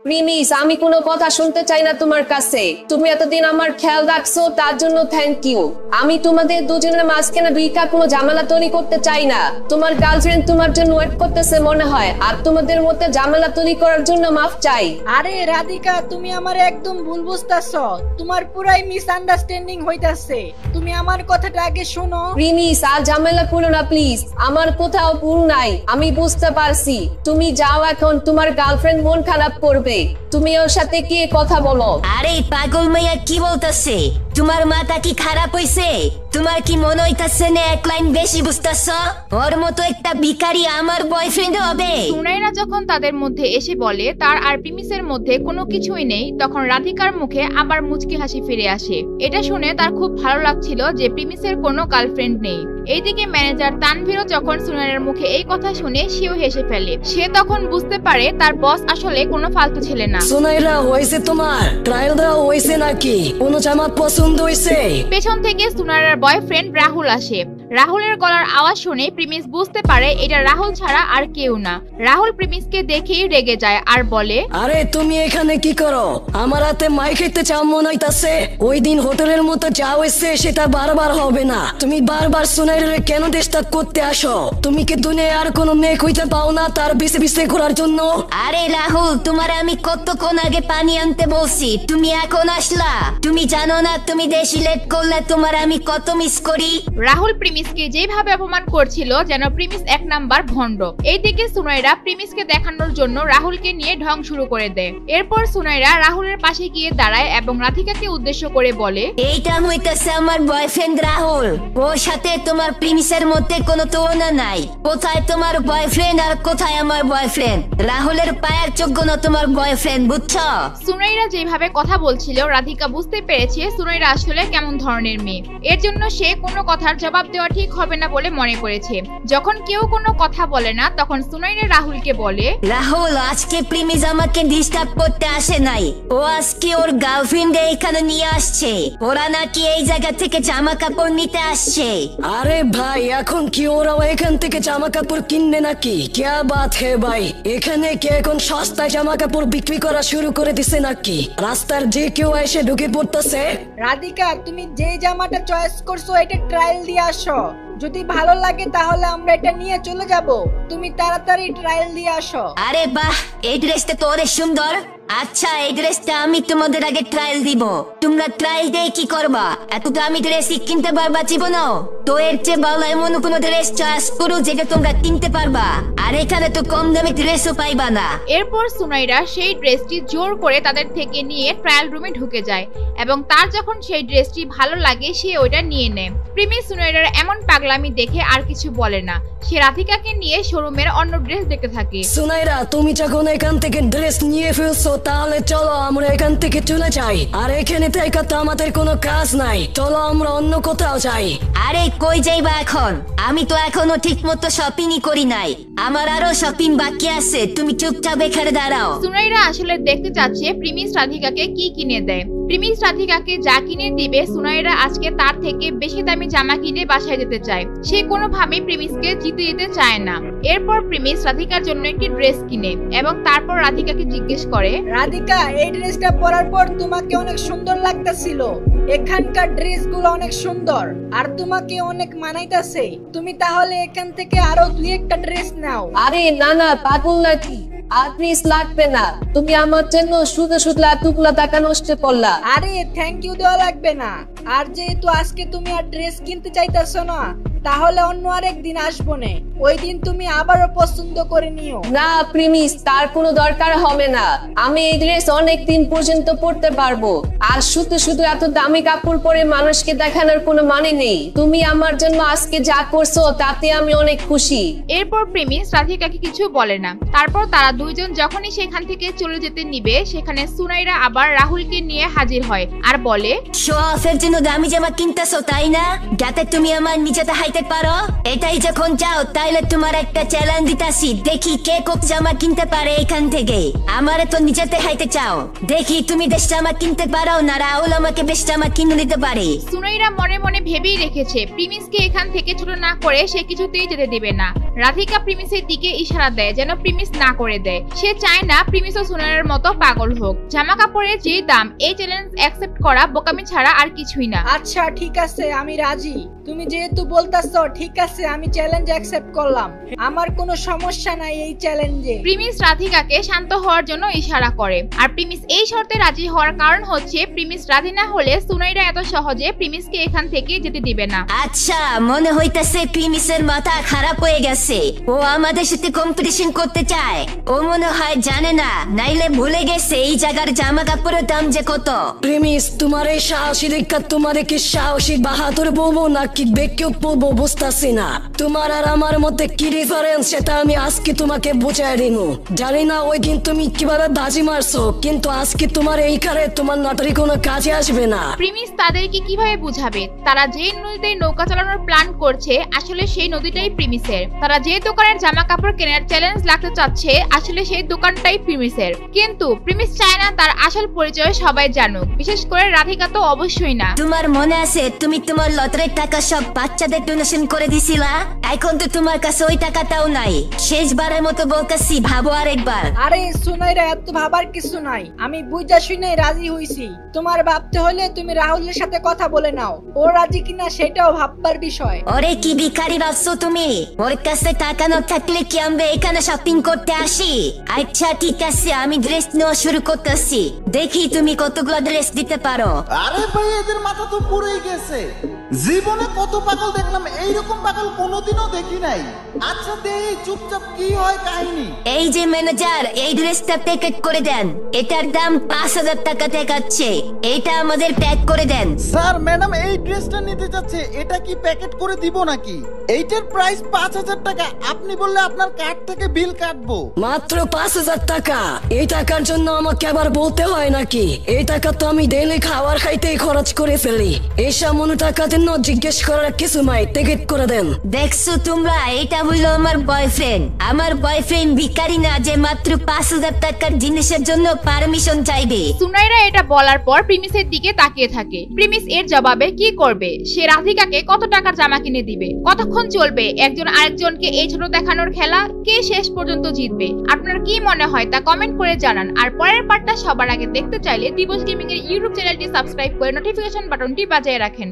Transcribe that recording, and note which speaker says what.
Speaker 1: Premise, আমি কোনো কথা শুনতে চাই না তোমার কাছে। তুমি এতদিন আমার খেয়াল রাখছো, তার জন্য থ্যাংক ইউ। আমি তোমাদের দুজনের মাঝখানে ভিক্ষা কোনো ঝামেলা তৈরি করতে চাই না। তোমার গার্লফ্রেন্ড তোমার জন্য ওয়েট করতেছে মনে হয়, আর তোমাদের মধ্যে ঝামেলা তৈরি করার জন্য মাফ চাই।
Speaker 2: আরে রাধিকা, তুমি আমার একদম ভুল বুঝতাছ। তোমার পুরাই মিসআন্ডারস্ট্যান্ডিং হইতাছে। তুমি আমার কথাটা আগে শোনো।
Speaker 1: প্রিমিস, আর ঝামেলা করো না প্লিজ। আমার কোথাও ভুল নাই, আমি বুঝতে পারছি। তুমি যাও এখন, তোমার গার্লফ্রেন্ড মন খারাপ করবে। তুমি ওর সাথে গিয়ে কথা বলো।
Speaker 3: আরে পাগল মাইয়া কি বলতাছে? তোমার মাথা কি খারাপ হইছে? তোমার কি মনে হইতাছে না এক লাইন বেশি বুঝতাছ? ওর মতো একটা ভিখারি আমার বয়ফ্রেন্ড হবে?
Speaker 4: সুনাইরা যখন তাদের মধ্যে এসে বলে তার আর প্রিমিসের মধ্যে কোনো কিছুই নেই, তখন রাধিকার মুখে আবার মুচকি হাসি ফিরে আসে। এটা শুনে তার খুব ভালো লাগছিল যে প্রিমিসের কোনো গার্লফ্রেন্ড নেই। এইদিকে ম্যানেজার তানভীরও যখন সুনাইরার মুখে এই কথা শুনে সেও হেসে ফেলে। সে তখন বুঝতে পারে তার বস আসলে কোনো ফালতু ছেলে না।
Speaker 5: সুনাইরা, হইছে তোমার ট্রায়াল দেওয়া হইছে নাকি? কোনো জামা পছন্দ হইছে?
Speaker 4: পেছন থেকে সুনাইরার বয়ফ্রেন্ড রাহুল আসে। রাহুলের গলার আওয়াজ শুনে প্রিমিস বুঝতে পারে এটা রাহুল ছাড়া আর কেউ না। রাহুল প্রিমিসকে দেখেই রেগে যায় আর বলে,
Speaker 5: আরে তুমি এখানে কি করো? আমার হাতে মাই খেতে চাও মনে হইতাছে? ওই দিন হোটেলের মতো যা হয়েছে সেটা বারবার হবে না। তুমি বারবার সুনাইরে কেন ডিস্টার্ব করতে আসো? তুমি কি দুনিয়ায় আর কোনো মেয়ে খুঁজে পাও না তার পিছে পিছে ঘোরার জন্য?
Speaker 3: আরে রাহুল, তোমার আমি কতক্ষণ আগে পানি আনতে বলছি, তুমি এখন আসলা? তুমি জানো না তুমি দেশি লেট করলে তোমার আমি কত মিস করি?
Speaker 4: রাহুল প্রিমিসকে যেভাবে অপমান করছিল যেন প্রিমিস এক নাম্বার ভণ্ড। এইদিকে সুনাইরা প্রিমিসকে দেখানোর জন্য রাহুলকে নিয়ে ঢং শুরু করে দেয়। এরপর সুনাইরা রাহুলের পাশে গিয়ে দাঁড়ায় এবং রাধিকাকে উদ্দেশ্য করে বলে,
Speaker 3: এইটা হইতাছে আমার বয়ফ্রেন্ড রাহুল। ওর সাথে তোমার প্রিমিসের মধ্যে কোনো তুলনা নাই। কোথায় তোমার বয়ফ্রেন্ড আর কোথায় আমার বয়ফ্রেন্ড? রাহুলের পায়ের যোগ্য না তোমার বয়ফ্রেন্ড, বুঝছো?
Speaker 4: সুনাইরা যেভাবে কথা বলছিল রাধিকা বুঝতে পেরেছে সুনাইরা আসলে কেমন ধরনের মেয়ে। এর জন্য সে কোনো কথার জবাব দেওয়া ঠিক হবে না বলে মনে করেছে। যখন কেউ কোনো কথা বলে না তখন সুনাইরা রাহুলকে বলে,
Speaker 3: রাহুল, আজকে প্রিমিস আমাকে ডিস্টার্ব করতে আসে নাই। ও আজকে ওর গার্লফ্রেন্ড এখানে নিয়ে আসছে। ওরা নাকি এই জায়গা থেকে জামা কাপড় নিতে আসছে।
Speaker 5: আরে ভাই, এখন কি ওরাও এখান থেকে জামা কাপড় কিনবে নাকি? क्या बात है ভাই? এখানে কি এখন সস্তায় জামা কাপড় বিক্রি করা শুরু করে দিছে নাকি? রাস্তার যে কেউ এসে ঢুকে পড়তেছে।
Speaker 2: রাধিকা, তুমি যে জামাটা চয়েস করছো এটা ট্রায়াল দিয়ে আসো। যদি ভালো লাগে তাহলে আমরা এটা নিয়ে চলে যাব। তুমি তাড়াতাড়ি ট্রায়াল দিয়ে আসো।
Speaker 3: আরে বাহ, এই ড্রেসটা তো অনেক সুন্দর। আচ্ছা, এই ড্রেসটা আমি তোমাদের আগে ট্রায়াল দিব। তোমরা ট্রায়াল দিয়ে কি করবা? এত দামি ড্রেস কিনতে পারবা জীবনেও? তো এর চেয়ে ভালো এমন কোনো ড্রেস চয়েস করো যেটা তোমরা কিনতে পারবা। আর এখানে তো কম দামি ড্রেসও পাইবা না।
Speaker 4: এরপর সুনাইরা সেই ড্রেসটি জোর করে তাদের থেকে নিয়ে ট্রায়াল রুমে ঢুকে যায় এবং তার যখন সেই ড্রেসটি ভালো লাগে সে ওইটা নিয়ে নেয়। প্রিমিস সুনাইরার এমন পাগলামি দেখে আর কিছু বলে না। সে রাধিকাকে নিয়ে শোরুমের অন্য ড্রেস দেখতে থাকে।
Speaker 5: সুনাইরা, তুমি যখন এখান থেকে ড্রেস নিয়ে ফেলছো তাহলে চলো আমরা এখান থেকে চলে যাই। আর এখানে থেকে তো আমাদের কোনো কাজ নাই, চলো আমরা অন্য কোথাও যাই।
Speaker 3: আরে কই যাইবা এখন? আমি তো এখনো ঠিক মতো শপিংই করি নাই। আমার আরো শপিং বাকি আছে। তুমি চুপচাপ এখানে দাঁড়াও।
Speaker 4: সুনাইরা আসলে দেখতে চাচ্ছে প্রিমিস রাধিকাকে কি কিনে দেয়। প্রিমিস রাধিকাকে যা কিনে দিবে সুনাইরা আজকে তার থেকে বেশি দামি জামা কিনে বাসায় যেতে চায়। সে কোনোভাবেই প্রিমিসকে জিতে দিতে চায় না। এরপর প্রিমিস রাধিকার জন্য একটি ড্রেস কিনে এবং তারপর রাধিকাকে জিজ্ঞেস করে,
Speaker 2: রাধিকা, এই ড্রেসটা পরার পর তোমাকে অনেক সুন্দর লাগতেছিল। এখানকার ড্রেসগুলো অনেক সুন্দর আর তোমাকে অনেক মানাইতেছে। তুমি তাহলে এখান থেকে আরো দুই একটা ড্রেস নাও।
Speaker 1: আরে না না, পাগল নাকি? আর প্লিজ লাগবে না। তুমি আমার জন্য শুধু শুধু এতগুলা টাকা নষ্ট করলা।
Speaker 2: আরে থ্যাংক ইউ দেওয়া লাগবে না। আর যেহেতু আজকে তুমি আর ড্রেস কিনতে চাইতেছো না, তাহলে অন্য আরেক দিন আসবো না। ওই দিন তুমি আবারও পছন্দ করে নিও।
Speaker 1: না প্রিমিস, তার কোনো দরকার হবে না। আমি এই ড্রেস অনেক দিন পর্যন্ত পরতে পারবো। আর শুধু শুধু এত দামি কাপড় পরে মানুষকে দেখানোর কোনো মানে নেই। তুমি আমার জন্য আজকে যা করছো তাতে আমি অনেক খুশি।
Speaker 4: এরপর প্রিমিস রাধিকাকে কিছু বলে না। তারপর তারা দুইজন যখনই সেখান থেকে চলে যেতে নিবে সেখানে সুনাইরা আবার রাহুলকে নিয়ে হাজির হয় আর বলে,
Speaker 3: শো অফের জন্য দামি জামা কিনতেছো তাই না? যাতে তুমি আমার নিচেতে দেখাইতে পারো? এটাই যখন চাও তাইলে তোমার একটা চ্যালেঞ্জ দিতাছি, দেখি কে কোপ জামা কিনতে পারে এখান থেকে। আমারে তো নিজে দেখাইতে চাও, দেখি তুমি বেশ জামা কিনতে পারো না রাহুল আমাকে বেশ জামা কিনে দিতে পারে।
Speaker 4: সুনয়রা মনে মনে ভেবেই রেখেছে প্রিমিসকে এখান থেকে ছোট না করে সে কিছুতেই যেতে দেবে না। রাধিকা প্রিমিসের দিকে ইশারা দেয় যেন প্রিমিস না করে দেয়। সে চায় না প্রিমিস ও সুনয়রার মতো পাগল হোক। জামা কাপড়ের যে দাম, এই চ্যালেঞ্জ অ্যাকসেপ্ট করা বোকামি ছাড়া আর কিছুই না।
Speaker 2: আচ্ছা ঠিক আছে, আমি রাজি। তুমি যেহেতু বলতাছো, ঠিক আছে আমি চ্যালেঞ্জ অ্যাকসেপ্ট করলাম। আমার কোনো সমস্যা নাই এই চ্যালেঞ্জে।
Speaker 4: প্রিমিস রাধিকাকে শান্ত হওয়ার জন্য ইশারা করে, আর প্রিমিস এই শর্তে রাজি হওয়ার কারণ হচ্ছে প্রিমিস রাজি না হলে সুনয়রা এত সহজে প্রিমিসকে এখান থেকে যেতে দিবে না।
Speaker 3: আচ্ছা, মনে হইতাছে প্রিমিসের মাথা খারাপ হয়ে গেছে। ও আমাদের সাথে কম্পিটিশন করতে চায়। ও মনে হয় জানে না, নাইলে ভুলে গেছে এই জায়গার জামা কাপড়ের দাম যে কত।
Speaker 5: প্রেমিস, তোমার এই সাহসী দেখা তোমারে কি সাহসী বাহাদুর বলবো নাকি বেকেও বলবো বুঝতাছি না। তোমার আর আমার মধ্যে কি ডিফারেন্স সেটা আমি আজকে তোমাকে বুঝাই দিনু। জানি না ওই দিন তুমি কিভাবে বাজি মারছো, কিন্তু আজকে তোমার এই কারে তোমার নাটারি কোনো কাজে আসবে না।
Speaker 4: প্রিমিস তাদেরকে কিভাবে বুঝাবে তারা যে নদীতে নৌকা চালানোর প্ল্যান করছে আসলে সেই নদীটাই প্রিমিসের। তারা যে দোকানের জামা কাপড় কেনার চ্যালেঞ্জ লাগতে চাচ্ছে আসলে সেই দোকানটাই প্রিমিসের। কিন্তু প্রিমিস চায় না তার আসল পরিচয় সবাই জানুক, বিশেষ করে রাধিকা তো অবশ্যই না।
Speaker 3: তোমার মনে আছে তুমি তোমার লটারির টাকা সব বাচ্চাদের ডোনেশন করে দিছিলা? এখন তো তোমার কাছে ওই টাকাটাও নাই। শেষবারের মতো বলতেছি, ভাবো আরেকবার।
Speaker 2: আরে সুনয়রা, এত ভাবার কিছু নাই। আমি বুঝা শুনে রাজি হইছি। তোমার ভাবতে হলে তুমি রাহুলের সাথে কথা বলে নাও, ও রাজি কিনা সেটাও ভাববার বিষয়।
Speaker 3: ওরে কি ভিখারি ভাবছো তুমি? ওর কাছে টাকা না থাকলে কি আমরা এখানে শপিং করতে আসি? আচ্ছা ঠিক আছে, আমি ড্রেস নেওয়া শুরু করতেছি, দেখি তুমি কতগুলো ড্রেস দিতে পারো।
Speaker 6: আরে ভাই, এদের মাথা তো পুরোই গেছে। জীবনে কত পাগল দেখলাম, এইরকম পাগল কোনোদিনও দেখি নাই। আচ্ছা দেই চুপচাপ কি হয় কাহিনী।
Speaker 3: এই যে ম্যানেজার, এই ড্রেসটা প্যাকেট করে দেন। এটার দাম ৫,০০০ টাকা দেখাচ্ছে, এটা আমাদের প্যাক করে দেন।
Speaker 6: স্যার, ম্যাডাম এই ড্রেসটা নিতে চাচ্ছে, এটা কি প্যাকেট করে দিব নাকি? এইটার প্রাইস ৫,০০০ টাকা। আপনি বললে আপনার কার্ড থেকে বিল কাটবো।
Speaker 5: মাত্র ৫,০০০ টাকা? এই টাকার জন্য আমাকে আবার বলতে হয় নাকি? এই টাকা তো আমি ডেইলি খাবার খাইতেই খরচ করে ফেলি। এই সামান্য টাকার জন্য জিজ্ঞেস করার কিছু নাই, টিকিট করে দেন।
Speaker 3: দেখছো তোমরা, এটা হইলো আমার বয়ফ্রেন্ড। আমার বয়ফ্রেন্ড ভিখারি না যে মাত্র ৫,০০০ টাকার জিনিসের জন্য পারমিশন চাইবে।
Speaker 4: সুনয়রা এটা বলার পর প্রিমিসের দিকে তাকিয়ে থাকে। প্রিমিস এর জবাবে কি করবে? সে রাধিকাকে কত টাকার জামা কিনে দিবে? কতক্ষণ চলবে একজন আরেকজনকে এই ছোট দেখানোর খেলা? কে শেষ পর্যন্ত জিতবে? আপনার কি মনে হয় তা কমেন্ট করে জানান। আর পরের পার্টটা সবার আগে দেখতে চাইলে দিবস গেমিং এর ইউটিউব চ্যানেলটি সাবস্ক্রাইব করে নোটিফিকেশন বাটনটি বাজিয়ে রাখেন।